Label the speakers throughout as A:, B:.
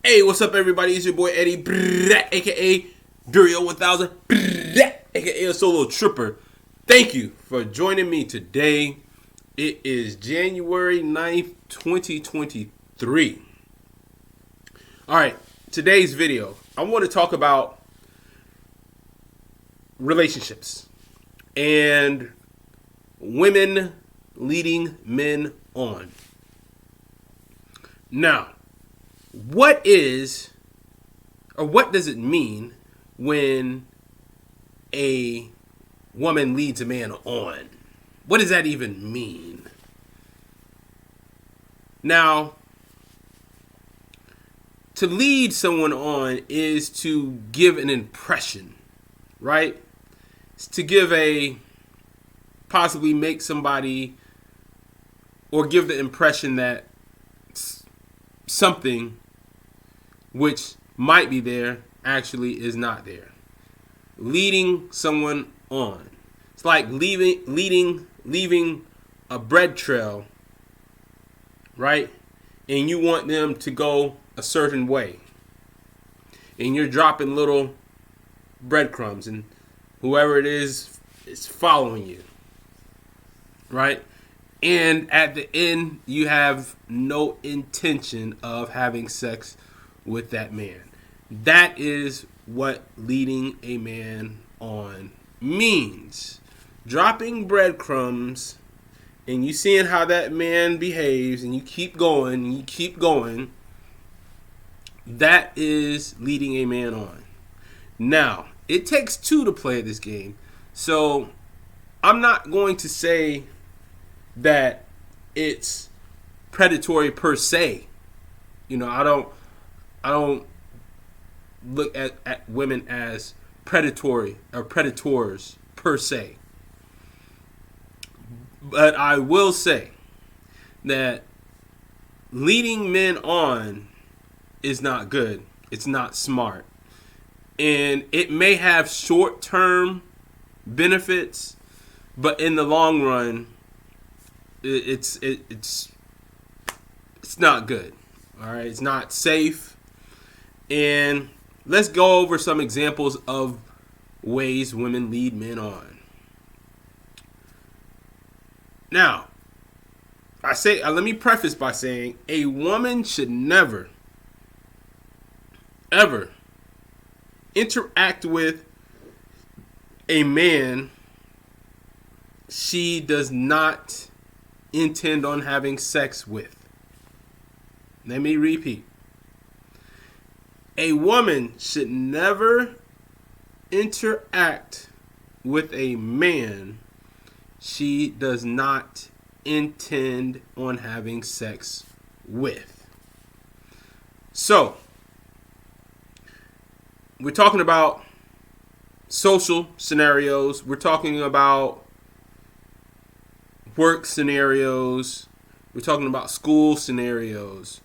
A: Hey, what's up, everybody? It's your boy Eddie, aka Durio 1000, aka a solo tripper. Thank you for joining me today. It is January 9th, 2023. All right, today's video, I want to talk about relationships and women leading men on. Now, what does it mean when a woman leads a man on? What does that even mean? Now, to lead someone on is to give an impression, right? It's to possibly make somebody or give the impression that something which might be there actually is not there. Leading someone on. It's like leaving a bread trail, right? And you want them to go a certain way. And you're dropping little breadcrumbs, and whoever it is following you, right? And at the end, you have no intention of having sex with that man. That is what leading a man on means. Dropping breadcrumbs and you seeing how that man behaves and you keep going and you keep going. That is leading a man on. Now, it takes two to play this game. So I'm not going to say that it's predatory per se. You know, I don't look at women as predatory or predators per se. But I will say that leading men on is not good. It's not smart. And it may have short-term benefits, but in the long run, it's not good. All right, it's not safe. And let's go over some examples of ways women lead men on. Now, let me preface by saying a woman should never, ever interact with a man she does not intend on having sex with. Let me repeat. A woman should never interact with a man she does not intend on having sex with. So, we're talking about social scenarios. We're talking about work scenarios. We're talking about school scenarios.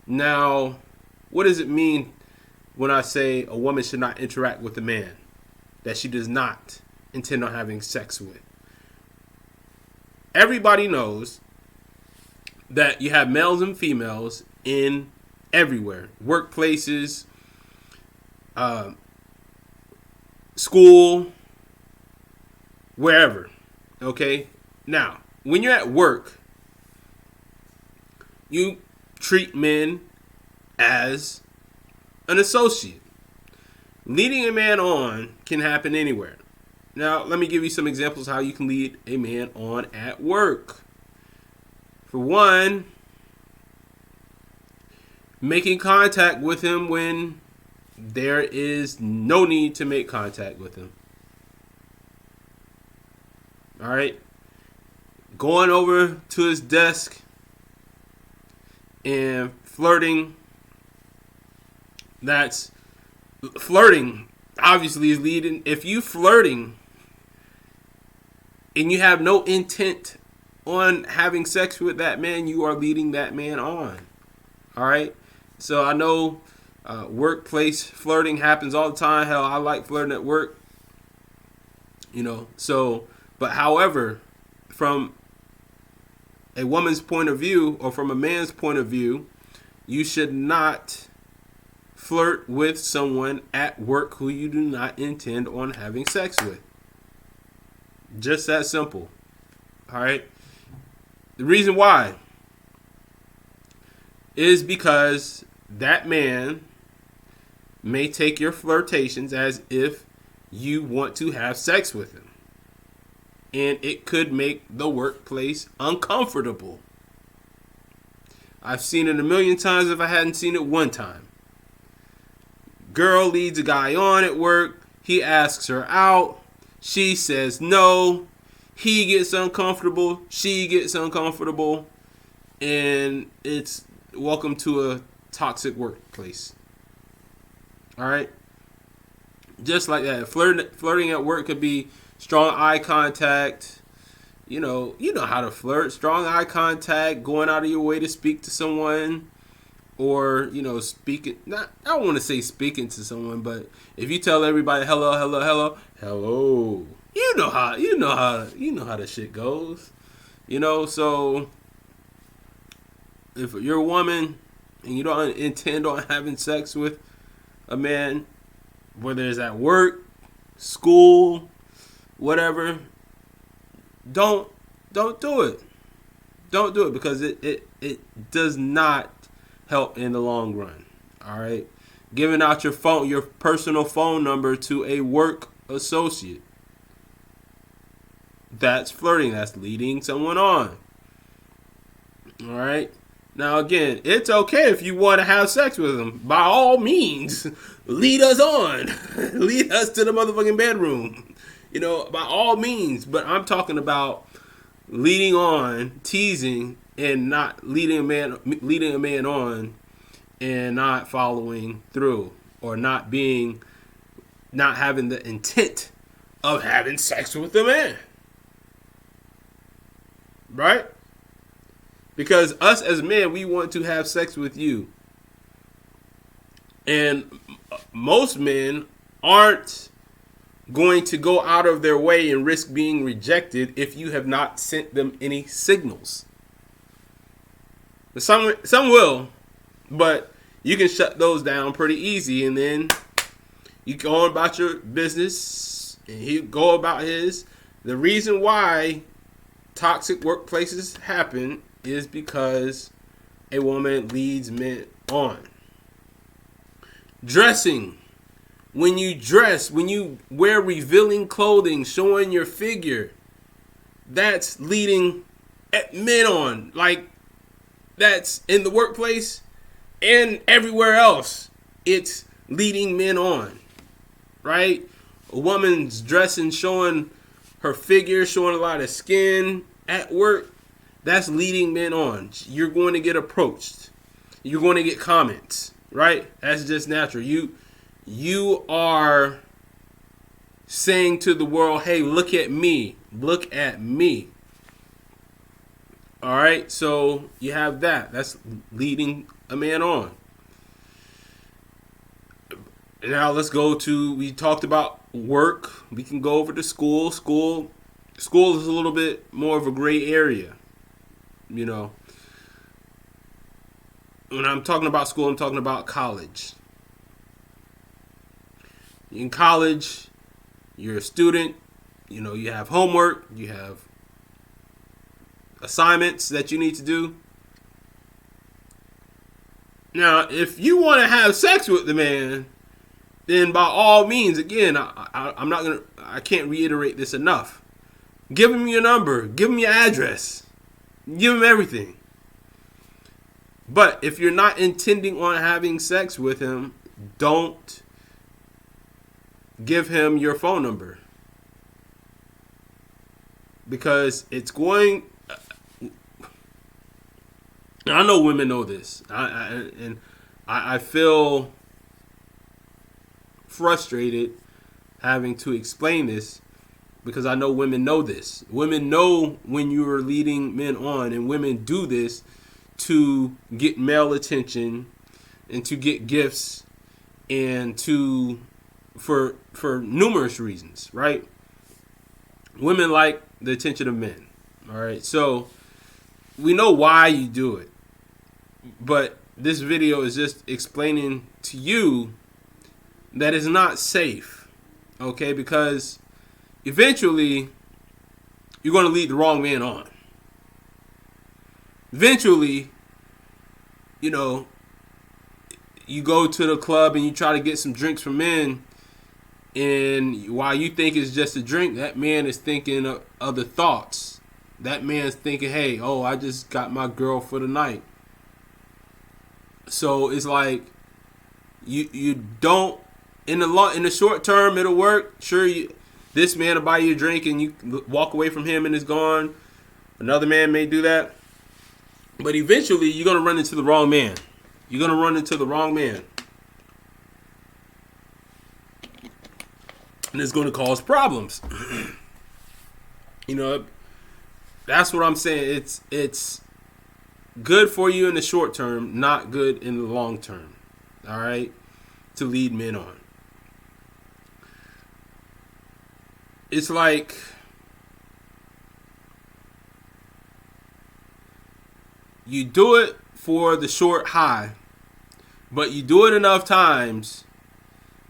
A: Now, what does it mean when I say a woman should not interact with a man that she does not intend on having sex with? Everybody knows that you have males and females in everywhere. Workplaces, school, wherever. Okay? Now, when you're at work, you treat men as an associate. Leading a man on can happen anywhere. Now, let me give you some examples how you can lead a man on at work. For one, making contact with him when there is no need to make contact with him. All right? Going over to his desk and flirting. That's flirting. Obviously, is leading. If you flirting and you have no intent on having sex with that man, you are leading that man on. All right. So I know workplace flirting happens all the time. Hell, I like flirting at work. You know. So, but however, from a woman's point of view or from a man's point of view, you should not flirt with someone at work who you do not intend on having sex with. Just that simple. All right. The reason why is because that man may take your flirtations as if you want to have sex with him. And it could make the workplace uncomfortable. I've seen it a million times if I hadn't seen it one time. Girl leads a guy on at work. He asks her out. She says no. He gets uncomfortable. She gets uncomfortable. And it's welcome to a toxic workplace. All right? Just like that. Flirting at work could be strong eye contact. You know how to flirt. Strong eye contact, going out of your way to speak to someone, or speaking. Not, I don't want to say speaking to someone, but if you tell everybody hello, hello, hello, hello, you know how the shit goes. So if you're a woman and you don't intend on having sex with a man, whether it's at work, school, whatever, don't do it. Don't do it, because it does not help in the long run. All right? Giving out your personal phone number to a work associate, that's flirting. That's leading someone on. All right? Now, again, it's okay if you want to have sex with them. By all means, lead us on. Lead us to the motherfucking bedroom. By all means. But I'm talking about leading on, teasing, and not leading a man on and not following through, or not having the intent of having sex with the man. Right? Because us as men, we want to have sex with you. And most men aren't going to go out of their way and risk being rejected if you have not sent them any signals. Some will, but you can shut those down pretty easy, and then you go on about your business and he go about his. The reason why toxic workplaces happen is because a woman leads men on. Dressing. When you dress, when you wear revealing clothing, showing your figure, that's leading men on. Like, that's in the workplace and everywhere else. It's leading men on, right? A woman's dressing, showing her figure, showing a lot of skin at work, that's leading men on. You're going to get approached. You're going to get comments, right? That's just natural. You are saying to the world, hey, look at me. Look at me. All right, so you have that. That's leading a man on. Now let's go to, we talked about work. We can go over to school. School is a little bit more of a gray area. When I'm talking about school, I'm talking about college. In college, you're a student. You have homework. You have assignments that you need to do. Now, if you want to have sex with the man, then by all means, again, I can't reiterate this enough. Give him your number. Give him your address. Give him everything. But if you're not intending on having sex with him, don't give him your phone number. Because it's going... I know women know this. I feel frustrated having to explain this, because I know women know this. Women know when you are leading men on, and women do this to get male attention and to get gifts and for numerous reasons, right? Women like the attention of men. All right. So we know why you do it. But this video is just explaining to you that it's not safe, okay? Because eventually, you're going to lead the wrong man on. Eventually, you know, you go to the club and you try to get some drinks from men, and while you think it's just a drink, that man is thinking of other thoughts. That man's thinking, hey, oh, I just got my girl for the night. So it's like you don't, in the short term it'll work. Sure, this man will buy you a drink and you walk away from him and it's gone. Another man may do that. But eventually you're going to run into the wrong man. You're going to run into the wrong man. And it's going to cause problems. You know, that's what I'm saying. It's good for you in the short term, not good in the long term. All right? To lead men on. It's like you do it for the short high, but you do it enough times,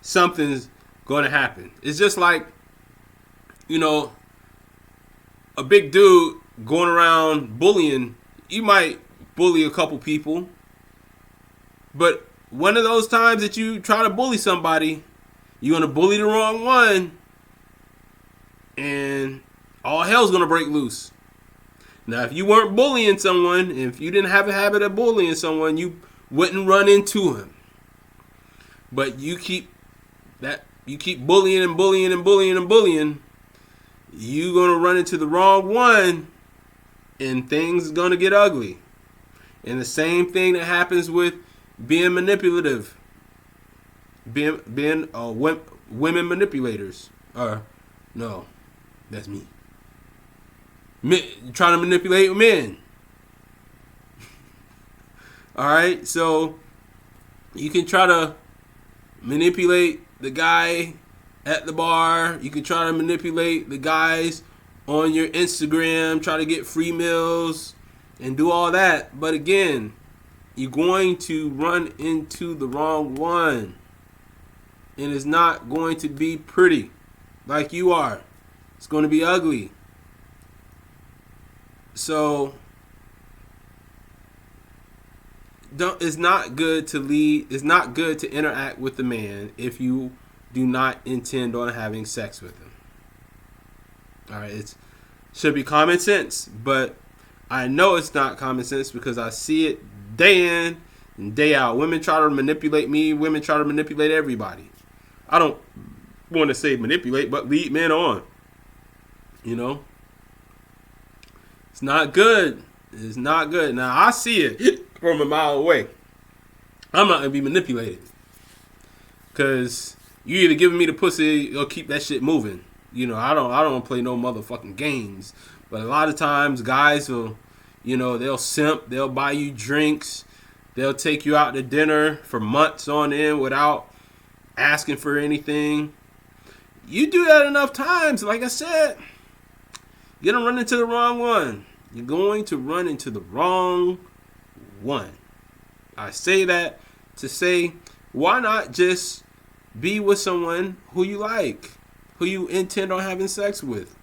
A: something's going to happen. It's just like, you know, a big dude going around bullying. You might bully a couple people, but one of those times that you try to bully somebody, you're going to bully the wrong one, and all hell's going to break loose. Now, if you weren't bullying someone, if you didn't have a habit of bullying someone, you wouldn't run into him. But you keep bullying and bullying and bullying and bullying, you're going to run into the wrong one, and things are going to get ugly. And the same thing that happens with being manipulative, being women manipulators. No, that's me. Trying to manipulate men. Alright, so you can try to manipulate the guy at the bar. You can try to manipulate the guys on your Instagram, try to get free meals and do all that. But again, you're going to run into the wrong one. And it's not going to be pretty like you are. It's going to be ugly. So it's not good to lead. It's not good to interact with the man if you do not intend on having sex with him. All right, it should be common sense, but I know it's not common sense because I see it day in and day out. Women try to manipulate me. Women try to manipulate everybody. I don't want to say manipulate, but lead men on. You know? It's not good. It's not good. Now, I see it from a mile away. I'm not going to be manipulated. Because you either giving me the pussy or keep that shit moving. You know, I don't play no motherfucking games. But a lot of times, guys will, you know, they'll simp. They'll buy you drinks. They'll take you out to dinner for months on end without asking for anything. You do that enough times, like I said, you're going to run into the wrong one. You're going to run into the wrong one. I say that to say, why not just be with someone who you like, who you intend on having sex with?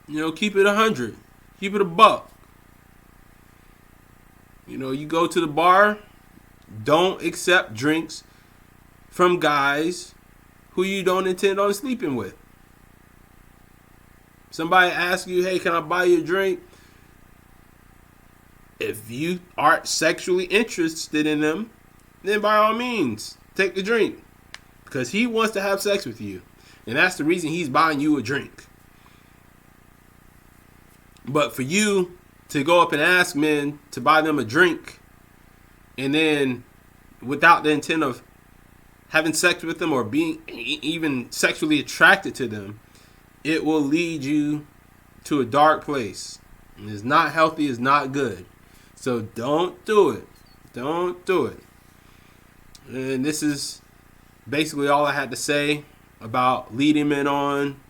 A: You know, keep it 100. Keep it a buck. You know, you go to the bar, don't accept drinks from guys who you don't intend on sleeping with. Somebody asks you, hey, can I buy you a drink? If you aren't sexually interested in them, then by all means, take the drink. Because he wants to have sex with you. And that's the reason he's buying you a drink. But for you to go up and ask men to buy them a drink, and then without the intent of having sex with them or being even sexually attracted to them, it will lead you to a dark place. And it's not healthy, it's not good. So don't do it. Don't do it. And this is basically all I had to say about leading men on.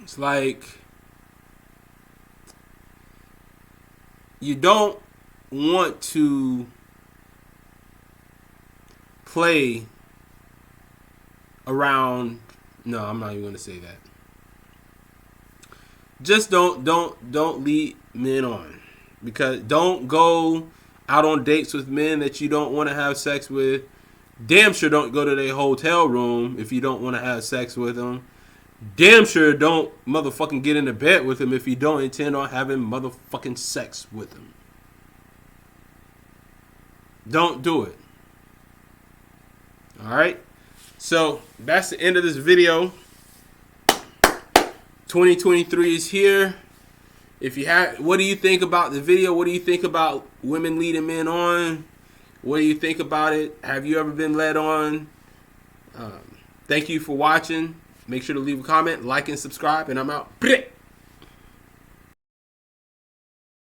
A: It's like you don't want to play around. No, I'm not even going to say that. Just don't lead men on, because don't go out on dates with men that you don't want to have sex with. Damn sure don't go to their hotel room if you don't want to have sex with them. Damn sure don't motherfucking get into bed with them if you don't intend on having motherfucking sex with them. Don't do it. Alright? So, that's the end of this video. 2023 is here. If you have, what do you think about the video? What do you think about women leading men on? What do you think about it? Have you ever been led on? Thank you for watching. Make sure to leave a comment, like, and subscribe, and I'm out.